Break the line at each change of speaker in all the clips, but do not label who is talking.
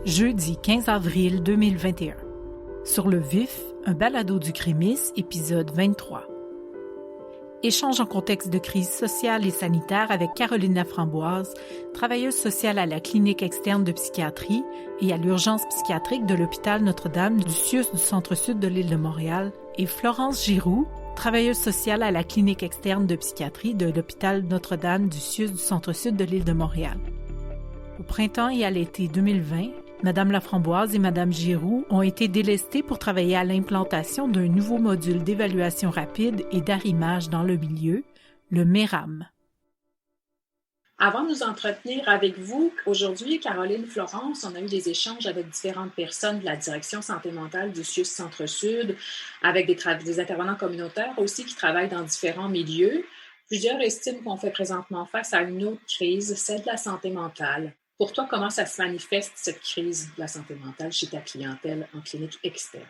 Jeudi 15 avril 2021. Sur le vif, un balado du Crémis, épisode 23. Échange en contexte de crise sociale et sanitaire avec Caroline Laframboise, travailleuse sociale à la clinique externe de psychiatrie et à l'urgence psychiatrique de l'hôpital Notre-Dame du CIUS du Centre-Sud de l'île de Montréal, et Florence Giroux, travailleuse sociale à la clinique externe de psychiatrie de l'hôpital Notre-Dame du CIUS du Centre-Sud de l'île de Montréal. Au printemps et à l'été 2020, Madame Laframboise et Madame Giroux ont été délestées pour travailler à l'implantation d'un nouveau module d'évaluation rapide et d'arrimage dans le milieu, le MERAM.
Avant de nous entretenir avec vous, aujourd'hui, Caroline, Florence, on a eu des échanges avec différentes personnes de la direction santé mentale du CIUS Centre-Sud, avec des intervenants communautaires aussi qui travaillent dans différents milieux. Plusieurs estiment qu'on fait présentement face à une autre crise, celle de la santé mentale. Pour toi, comment ça se manifeste, cette crise de la santé mentale chez ta clientèle en clinique externe?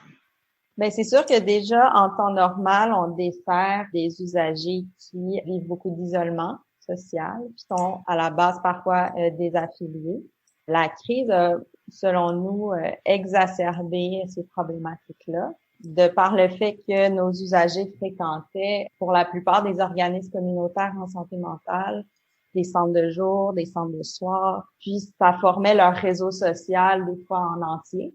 Bien, c'est sûr que déjà, en temps normal, on dessert des usagers qui vivent beaucoup d'isolement social, qui sont à la base parfois désaffiliés. La crise a, selon nous, exacerbé ces problématiques-là, de par le fait que nos usagers fréquentaient, pour la plupart des organismes communautaires en santé mentale, des centres de jour, des centres de soir, puis ça formait leur réseau social des fois en entier.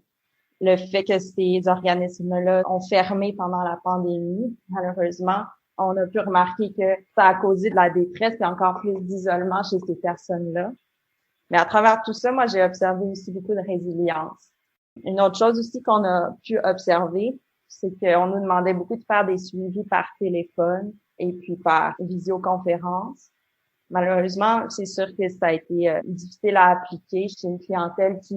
Le fait que ces organismes-là ont fermé pendant la pandémie, malheureusement, on a pu remarquer que ça a causé de la détresse et encore plus d'isolement chez ces personnes-là. Mais à travers tout ça, moi, j'ai observé aussi beaucoup de résilience. Une autre chose aussi qu'on a pu observer, c'est qu'on nous demandait beaucoup de faire des suivis par téléphone et puis par visioconférence. Malheureusement, c'est sûr que ça a été difficile à appliquer chez une clientèle qui,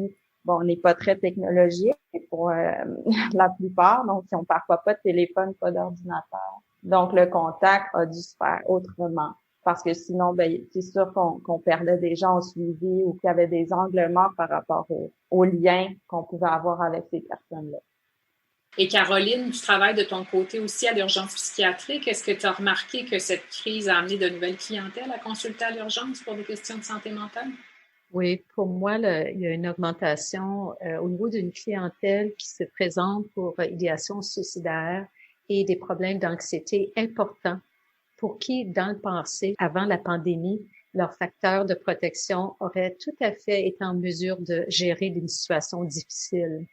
n'est pas très technologique pour la plupart, donc qui ont parfois pas de téléphone, pas d'ordinateur. Donc, le contact a dû se faire autrement. Parce que sinon, c'est sûr qu'on perdait des gens au suivi ou qu'il y avait des angles morts par rapport aux liens qu'on pouvait avoir avec ces personnes-là.
Et Caroline, tu travailles de ton côté aussi à l'urgence psychiatrique. Est-ce que tu as remarqué que cette crise a amené de nouvelles clientèles à consulter à l'urgence pour des questions de santé mentale?
Oui, pour moi, il y a une augmentation au niveau d'une clientèle qui se présente pour idéation suicidaire et des problèmes d'anxiété importants pour qui, dans le passé, avant la pandémie, leur facteur de protection aurait tout à fait été en mesure de gérer une situation difficile.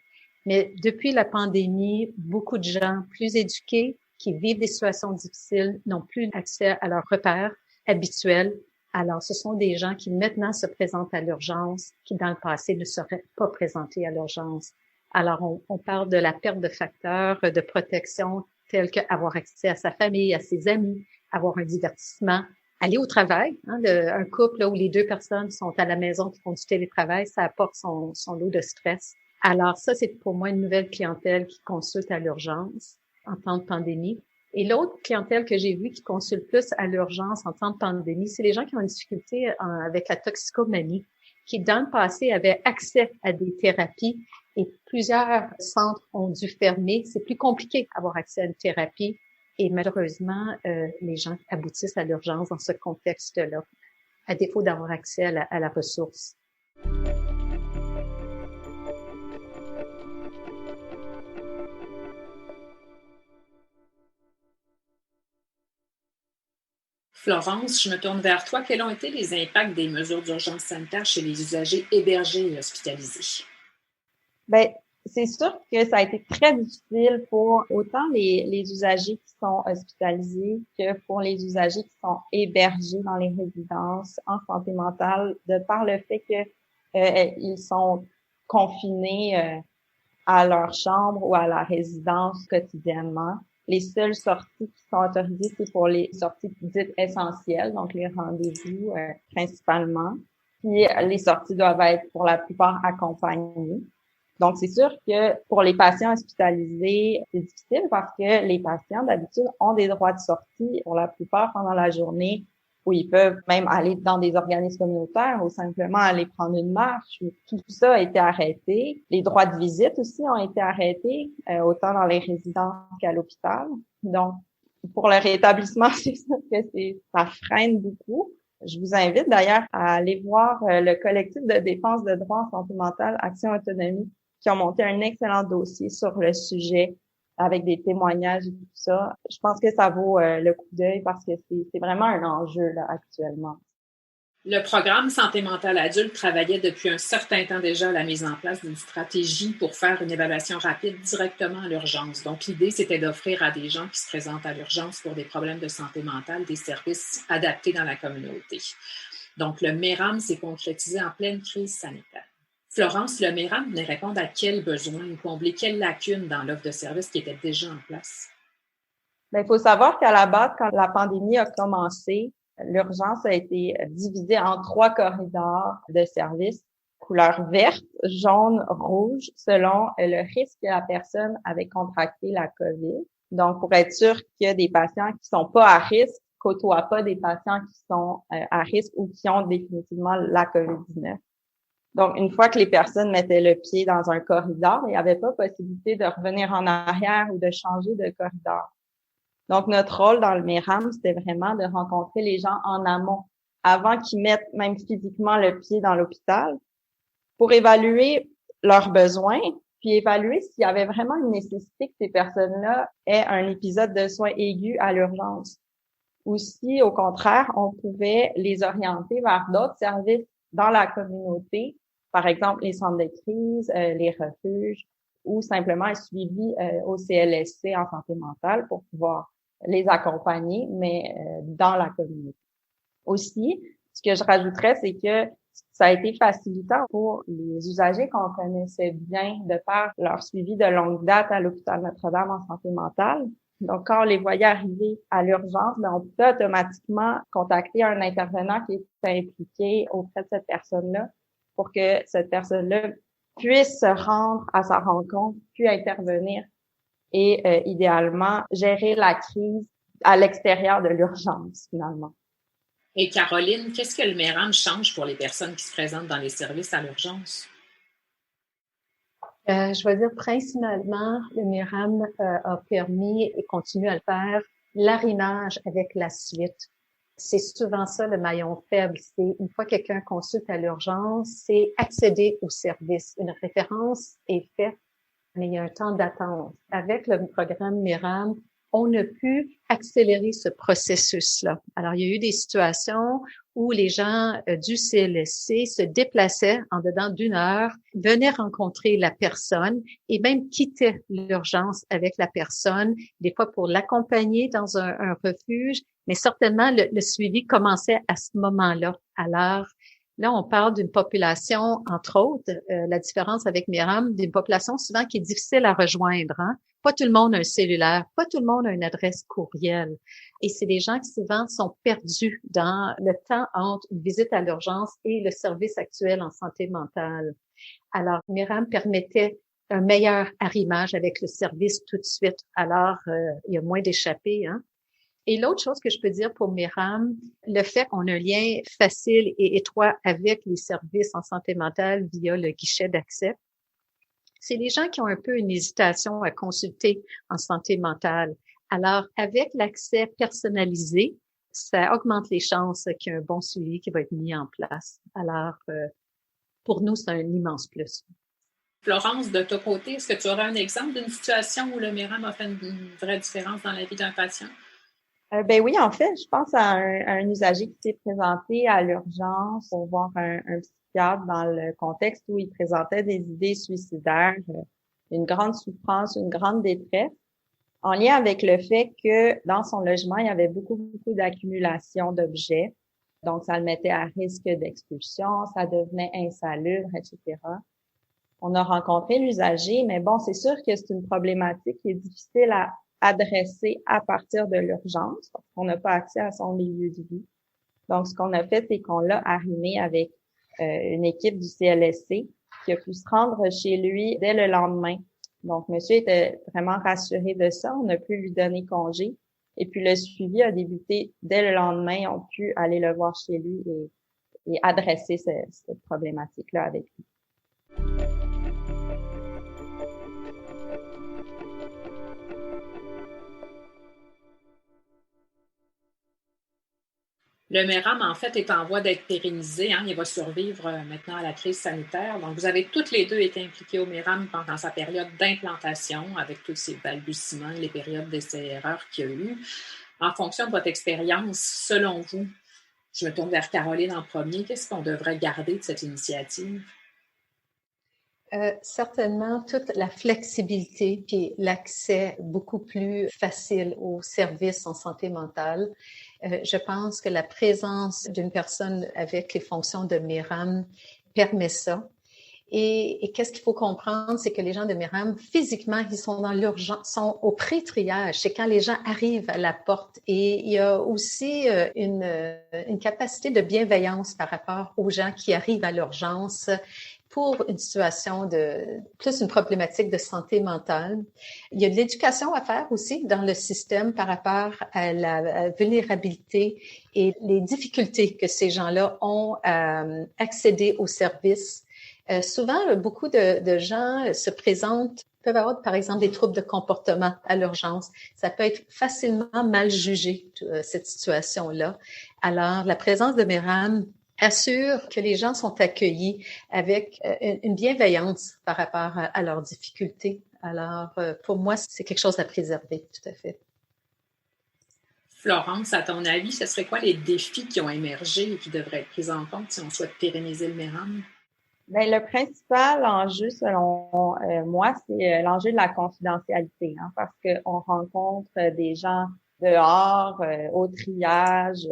Mais depuis la pandémie, beaucoup de gens plus éduqués qui vivent des situations difficiles n'ont plus accès à leurs repères habituels. Alors, ce sont des gens qui maintenant se présentent à l'urgence, qui dans le passé ne seraient pas présentés à l'urgence. Alors, on parle de la perte de facteurs de protection tels qu'avoir accès à sa famille, à ses amis, avoir un divertissement, aller au travail. Un couple où les deux personnes sont à la maison qui font du télétravail, ça apporte son lot de stress. Alors ça, c'est pour moi une nouvelle clientèle qui consulte à l'urgence en temps de pandémie. Et l'autre clientèle que j'ai vue qui consulte plus à l'urgence en temps de pandémie, c'est les gens qui ont une difficulté avec la toxicomanie, qui dans le passé avaient accès à des thérapies et plusieurs centres ont dû fermer. C'est plus compliqué d'avoir accès à une thérapie et malheureusement, les gens aboutissent à l'urgence dans ce contexte-là, à défaut d'avoir accès à la ressource.
Florence, je me tourne vers toi. Quels ont été les impacts des mesures d'urgence sanitaire chez les usagers hébergés et hospitalisés?
Bien, c'est sûr que ça a été très difficile pour autant les usagers qui sont hospitalisés que pour les usagers qui sont hébergés dans les résidences en santé mentale, de par le fait que ils sont confinés à leur chambre ou à la résidence quotidiennement. Les seules sorties qui sont autorisées, c'est pour les sorties dites essentielles, donc les rendez-vous principalement. Puis les sorties doivent être pour la plupart accompagnées. Donc c'est sûr que pour les patients hospitalisés, c'est difficile parce que les patients d'habitude ont des droits de sortie pour la plupart pendant la journée où ils peuvent même aller dans des organismes communautaires ou simplement aller prendre une marche. Tout ça a été arrêté. Les droits de visite aussi ont été arrêtés, autant dans les résidences qu'à l'hôpital. Donc, pour le rétablissement, c'est sûr que ça freine beaucoup. Je vous invite d'ailleurs à aller voir le collectif de défense de droits en santé mentale, Action Autonomie, qui ont monté un excellent dossier sur le sujet avec des témoignages et tout ça. Je pense que ça vaut le coup d'œil parce que c'est vraiment un enjeu là actuellement.
Le programme Santé mentale adulte travaillait depuis un certain temps déjà à la mise en place d'une stratégie pour faire une évaluation rapide directement à l'urgence. Donc, l'idée, c'était d'offrir à des gens qui se présentent à l'urgence pour des problèmes de santé mentale des services adaptés dans la communauté. Donc, le MERAM s'est concrétisé en pleine crise sanitaire. Florence, le MERAM venait répondre à quels besoins ou combler quelles lacunes dans l'offre de services qui était déjà en place?
Il faut savoir qu'à la base, quand la pandémie a commencé, l'urgence a été divisée en 3 corridors de services, couleur verte, jaune, rouge, selon le risque que la personne avait contracté la COVID. Donc, pour être sûr que des patients qui sont pas à risque côtoient pas des patients qui sont à risque ou qui ont définitivement la COVID-19. Donc, une fois que les personnes mettaient le pied dans un corridor, il n'y avait pas possibilité de revenir en arrière ou de changer de corridor. Donc, notre rôle dans le MERAM, c'était vraiment de rencontrer les gens en amont, avant qu'ils mettent même physiquement le pied dans l'hôpital, pour évaluer leurs besoins, puis évaluer s'il y avait vraiment une nécessité que ces personnes-là aient un épisode de soins aigus à l'urgence. Ou si, au contraire, on pouvait les orienter vers d'autres services dans la communauté, par exemple les centres de crise, les refuges, ou simplement un suivi au CLSC en santé mentale pour pouvoir les accompagner, mais dans la communauté. Aussi, ce que je rajouterais, c'est que ça a été facilitant pour les usagers qu'on connaissait bien de par leur suivi de longue date à l'hôpital Notre-Dame en santé mentale. Donc, quand on les voyait arriver à l'urgence, on peut automatiquement contacter un intervenant qui est impliqué auprès de cette personne-là pour que cette personne-là puisse se rendre à sa rencontre, puis intervenir et idéalement gérer la crise à l'extérieur de l'urgence, finalement.
Et Caroline, qu'est-ce que le MERAM change pour les personnes qui se présentent dans les services à l'urgence?
Je vais dire principalement, le MERAM a permis et continue à le faire, l'arrimage avec la suite. C'est souvent ça le maillon faible. C'est une fois que quelqu'un consulte à l'urgence, c'est accéder au service. Une référence est faite, mais il y a un temps d'attente. Avec le programme MERAM, on a pu accélérer ce processus-là. Alors, il y a eu des situations où les gens du CLSC se déplaçaient en dedans d'1 heure, venaient rencontrer la personne et même quittaient l'urgence avec la personne, des fois pour l'accompagner dans un refuge, mais certainement le suivi commençait à ce moment-là. Alors, là, on parle d'une population, entre autres, la différence avec MERAM, d'une population souvent qui est difficile à rejoindre, hein? Pas tout le monde a un cellulaire, pas tout le monde a une adresse courriel. Et c'est des gens qui souvent sont perdus dans le temps entre une visite à l'urgence et le service actuel en santé mentale. Alors, MERAM permettait un meilleur arrimage avec le service tout de suite. Alors, il y a moins d'échappées, hein. Et l'autre chose que je peux dire pour MERAM, le fait qu'on a un lien facile et étroit avec les services en santé mentale via le guichet d'accès, c'est les gens qui ont un peu une hésitation à consulter en santé mentale. Alors, avec l'accès personnalisé, ça augmente les chances qu'il y ait un bon suivi qui va être mis en place. Alors, pour nous, c'est un immense plus.
Florence, de ton côté, est-ce que tu aurais un exemple d'une situation où le MERAM a fait une vraie différence dans la vie d'un patient?
Ben oui, en fait, je pense à un usager qui s'est présenté à l'urgence pour voir un psychiatre dans le contexte où il présentait des idées suicidaires, une grande souffrance, une grande détresse, en lien avec le fait que dans son logement, il y avait beaucoup d'accumulation d'objets. Donc, ça le mettait à risque d'expulsion, ça devenait insalubre, etc. On a rencontré l'usager, mais bon, c'est sûr que c'est une problématique qui est difficile à adresser à partir de l'urgence, parce qu'on n'a pas accès à son milieu de vie. Donc, ce qu'on a fait, c'est qu'on l'a arrimé avec une équipe du CLSC qui a pu se rendre chez lui dès le lendemain. Donc, monsieur était vraiment rassuré de ça. On a pu lui donner congé. Et puis, le suivi a débuté dès le lendemain. On a pu aller le voir chez lui et adresser cette problématique-là avec lui.
Le MERAM, en fait, est en voie d'être pérennisé. Hein. Il va survivre maintenant à la crise sanitaire. Donc, vous avez toutes les deux été impliquées au MERAM pendant sa période d'implantation, avec tous ces balbutiements, les périodes d'essais-erreurs qu'il y a eu. En fonction de votre expérience, selon vous, je me tourne vers Caroline en premier, qu'est-ce qu'on devrait garder de cette initiative?
Certainement toute la flexibilité et l'accès beaucoup plus facile aux services en santé mentale. Je pense que la présence d'une personne avec les fonctions de MERAM permet ça. Et qu'est-ce qu'il faut comprendre, c'est que les gens de MERAM, physiquement, ils sont dans l'urgence, sont au pré-triage. C'est quand les gens arrivent à la porte. Et il y a aussi une capacité de bienveillance par rapport aux gens qui arrivent à l'urgence pour une situation plus une problématique de santé mentale. Il y a de l'éducation à faire aussi dans le système par rapport à la vulnérabilité et les difficultés que ces gens-là ont à accéder aux services. Souvent, beaucoup de gens se présentent, peuvent avoir, par exemple, des troubles de comportement à l'urgence. Ça peut être facilement mal jugé, cette situation-là. Alors, la présence de MERAM assure que les gens sont accueillis avec une bienveillance par rapport à leurs difficultés. Alors, pour moi, c'est quelque chose à préserver, tout à fait.
Florence, à ton avis, ce serait quoi les défis qui ont émergé et qui devraient être pris en compte si on souhaite pérenniser le MERAM?
Bien, le principal enjeu, selon moi, c'est l'enjeu de la confidentialité, hein, parce qu'on rencontre des gens dehors, au triage,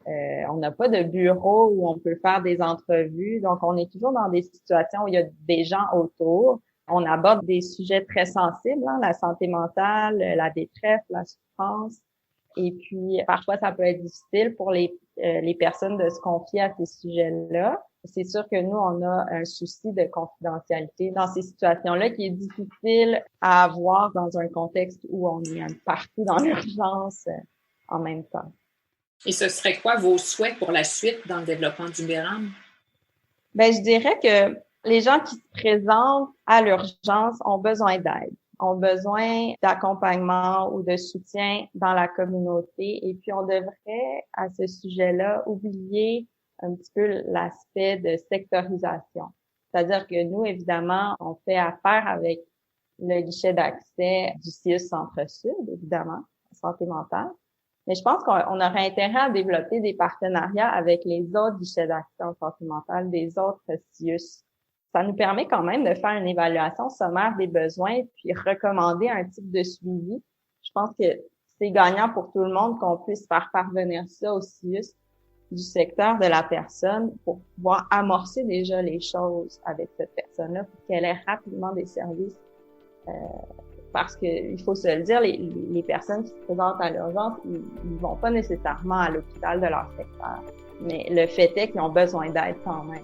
on n'a pas de bureau où on peut faire des entrevues, donc on est toujours dans des situations où il y a des gens autour. On aborde des sujets très sensibles, hein, la santé mentale, la détresse, la souffrance. Et puis, parfois, ça peut être difficile pour les personnes de se confier à ces sujets-là. C'est sûr que nous, on a un souci de confidentialité dans ces situations-là qui est difficile à avoir dans un contexte où on est partout dans l'urgence en même temps.
Et ce serait quoi vos souhaits pour la suite dans le développement du MERAM?
Ben, je dirais que les gens qui se présentent à l'urgence ont besoin d'aide, ont besoin d'accompagnement ou de soutien dans la communauté. Et puis, on devrait, à ce sujet-là, oublier un petit peu l'aspect de sectorisation. C'est-à-dire que nous, évidemment, on fait affaire avec le guichet d'accès du CIUS Centre-Sud, évidemment, santé mentale. Mais je pense qu'on aurait intérêt à développer des partenariats avec les autres guichets d'accès en santé mentale, des autres CIUS. Ça nous permet quand même de faire une évaluation sommaire des besoins puis recommander un type de suivi. Je pense que c'est gagnant pour tout le monde qu'on puisse faire parvenir ça au CIUS du secteur de la personne pour pouvoir amorcer déjà les choses avec cette personne-là pour qu'elle ait rapidement des services. Parce que il faut se le dire, les personnes qui se présentent à l'urgence, ils vont pas nécessairement à l'hôpital de leur secteur. Mais le fait est qu'ils ont besoin d'aide quand même.